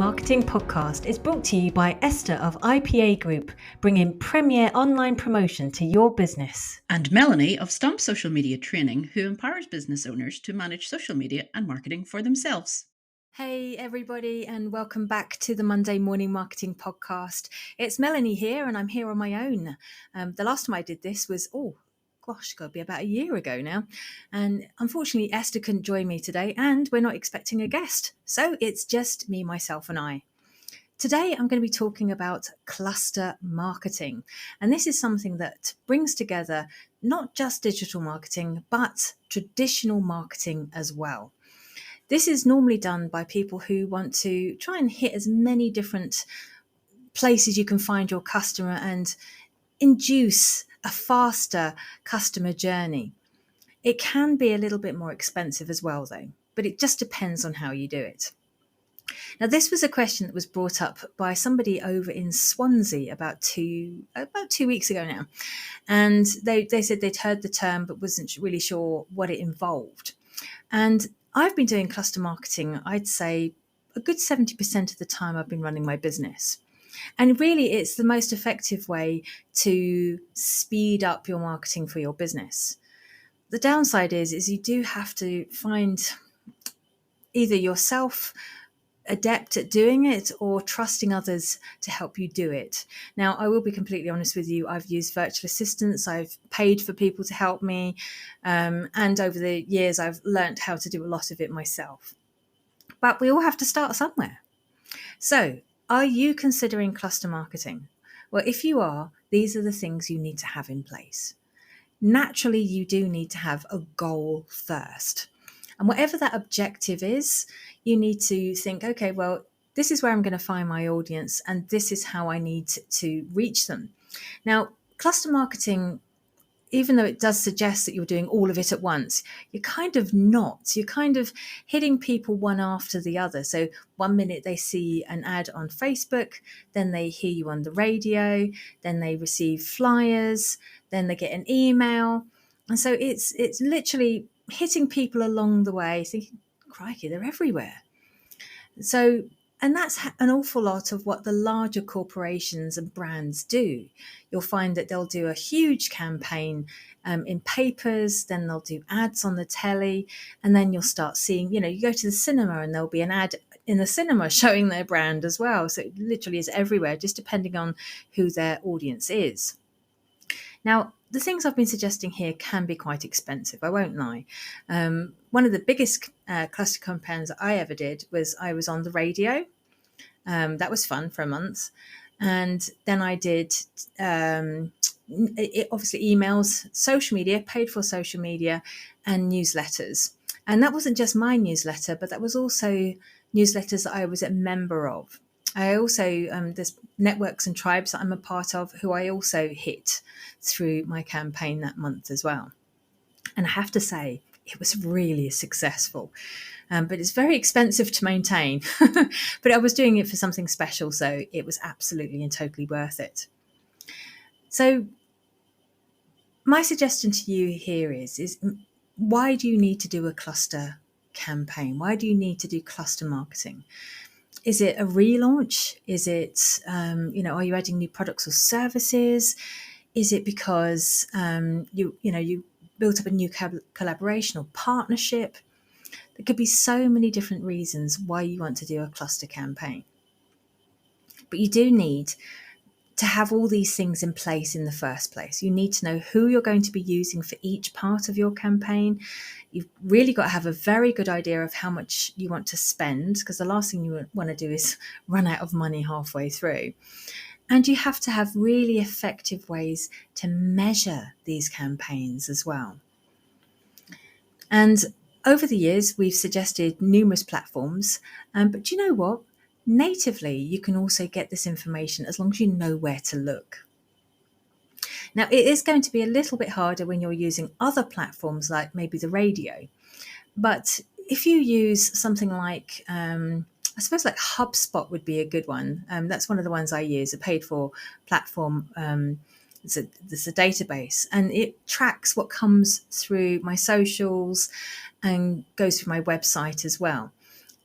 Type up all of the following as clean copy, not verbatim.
Marketing Podcast is brought to you by Esther of IPA Group, bringing premier online promotion to your business. And Melanie of Stomp Social Media Training, who empowers business owners to manage social media and marketing for themselves. Hey everybody, and welcome back to the Monday Morning Marketing Podcast. It's Melanie here, and I'm here on my own. The last time I did this was, got to be about a year ago now. And unfortunately, Esther couldn't join me today, and we're not expecting a guest. So it's just me, myself, and I. Today, I'm going to be talking about cluster marketing. And this is something that brings together not just digital marketing, but traditional marketing as well. This is normally done by people who want to try and hit as many different places you can find your customer and induce a faster customer journey. It can be a little bit more expensive as well, though, but it just depends on how you do it. Now, this was a question that was brought up by somebody over in Swansea about two weeks ago now. And they said they'd heard the term but wasn't really sure what it involved. And I've been doing cluster marketing, I'd say a good 70% of the time I've been running my business. And really, it's the most effective way to speed up your marketing for your business. The downside is you do have to find either yourself adept at doing it or trusting others to help you do it. Now, I will be completely honest with you. I've used virtual assistants. I've paid for people to help me. And over the years, I've learned how to do a lot of it myself. But we all have to start somewhere. So, are you considering cluster marketing? Well, if you are, these are the things you need to have in place. Naturally, you do need to have a goal first. And whatever that objective is, you need to think, okay, well, this is where I'm going to find my audience and this is how I need to reach them. Now, cluster marketing, even though it does suggest that you're doing all of it at once, you're kind of not. You're kind of hitting people one after the other. So 1 minute they see an ad on Facebook, then they hear you on the radio, then they receive flyers, then they get an email. And so it's literally hitting people along the way, thinking, crikey, they're everywhere. So, and that's an awful lot of what the larger corporations and brands do. You'll find that they'll do a huge campaign in papers, then they'll do ads on the telly, and then you'll start seeing, you go to the cinema and there'll be an ad in the cinema showing their brand as well. So it literally is everywhere, just depending on who their audience is. Now, the things I've been suggesting here can be quite expensive, I won't lie. One of the biggest cluster campaigns that I ever did was I was on the radio. That was fun for a month. And then I did, obviously, emails, social media, paid for social media, and newsletters. And that wasn't just my newsletter, but that was also newsletters that I was a member of. I also, there's networks and tribes that I'm a part of who I also hit through my campaign that month as well. And I have to say, it was really successful, but it's very expensive to maintain. But I was doing it for something special, so it was absolutely and totally worth it. So my suggestion to you here is why do you need to do a cluster campaign? Why do you need to do cluster marketing? Is it a relaunch? Is it, are you adding new products or services? Is it because you built up a new collaboration or partnership? There could be so many different reasons why you want to do a cluster campaign. But you do need to have all these things in place in the first place. You need to know who you're going to be using for each part of your campaign. You've really got to have a very good idea of how much you want to spend, because the last thing you want to do is run out of money halfway through. And you have to have really effective ways to measure these campaigns as well. And over the years, we've suggested numerous platforms, but do you know what? Natively, you can also get this information as long as you know where to look. Now, it is going to be a little bit harder when you're using other platforms like maybe the radio. But if you use something like, I suppose like HubSpot would be a good one. That's one of the ones I use, a paid for platform. It's a database, and it tracks what comes through my socials and goes through my website as well.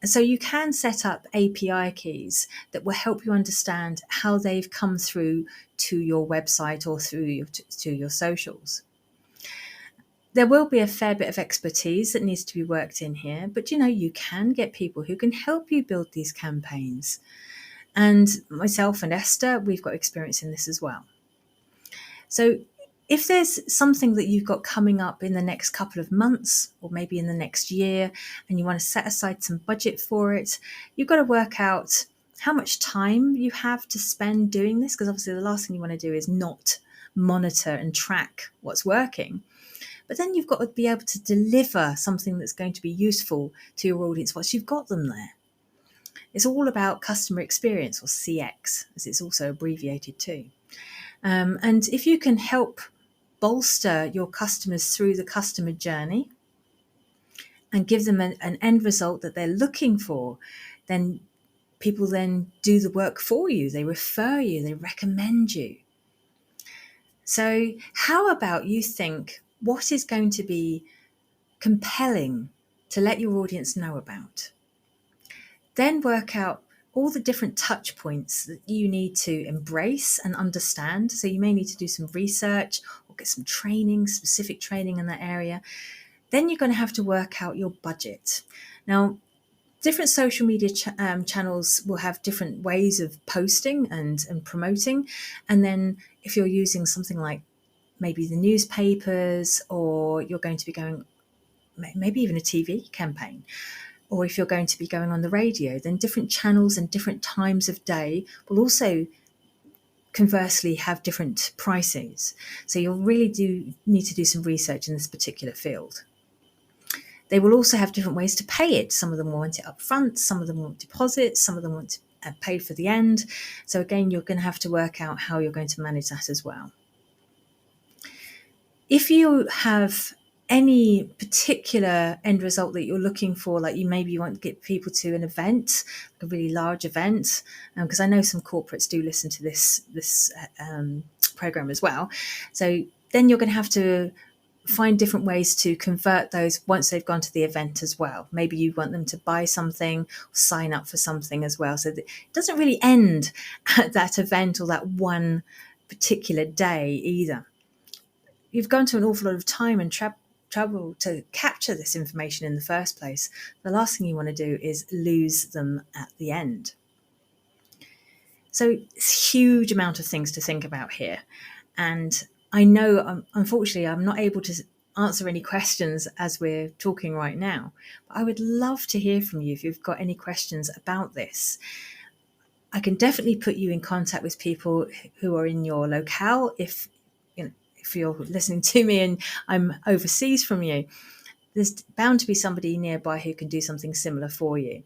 So you can set up API keys that will help you understand how they've come through to your website or to your socials. There will be a fair bit of expertise that needs to be worked in here, but you can get people who can help you build these campaigns. And myself and Esther, we've got experience in this as well. So if there's something that you've got coming up in the next couple of months or maybe in the next year and you want to set aside some budget for it, you've got to work out how much time you have to spend doing this, because obviously the last thing you want to do is not monitor and track what's working. But then you've got to be able to deliver something that's going to be useful to your audience once you've got them there. It's all about customer experience, or CX, as it's also abbreviated to. And if you can help bolster your customers through the customer journey and give them an end result that they're looking for, then people then do the work for you. They refer you, they recommend you. So how about you think, what is going to be compelling to let your audience know about? Then work out all the different touch points that you need to embrace and understand. So you may need to do some research or get some training, specific training in that area. Then you're going to have to work out your budget. Now, different social media channels will have different ways of posting and promoting. And then if you're using something like maybe the newspapers, or you're going to be going maybe even a TV campaign, or if you're going to be going on the radio, then different channels and different times of day will also conversely have different prices. So you'll really do need to do some research in this particular field. They will also have different ways to pay it. Some of them want it up front, some of them want deposits, some of them want paid for the end. So again, you're going to have to work out how you're going to manage that as well. If you have any particular end result that you're looking for, like you want to get people to an event, like a really large event, because I know some corporates do listen to this program as well. So then you're going to have to find different ways to convert those once they've gone to the event as well. Maybe you want them to buy something, or sign up for something as well. So that it doesn't really end at that event or that one particular day either. You've gone to an awful lot of time and trouble to capture this information in the first place. The last thing you want to do is lose them at the end. So it's a huge amount of things to think about here. And I know, unfortunately, I'm not able to answer any questions as we're talking right now. But I would love to hear from you if you've got any questions about this. I can definitely put you in contact with people who are in your locale. If you're listening to me and I'm overseas from you, there's bound to be somebody nearby who can do something similar for you.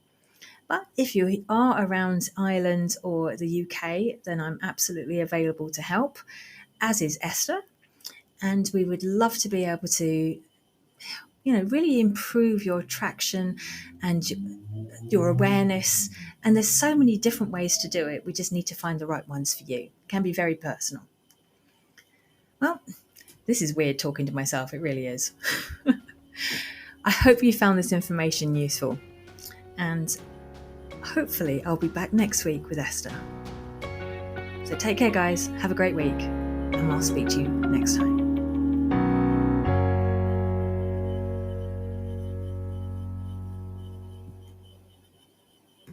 But if you are around Ireland or the UK, then I'm absolutely available to help, as is Esther. And we would love to be able to, really improve your traction and your awareness. And there's so many different ways to do it. We just need to find the right ones for you. It can be very personal. Well, this is weird talking to myself. It really is. I hope you found this information useful. And hopefully I'll be back next week with Esther. So take care, guys. Have a great week. And I'll speak to you next time.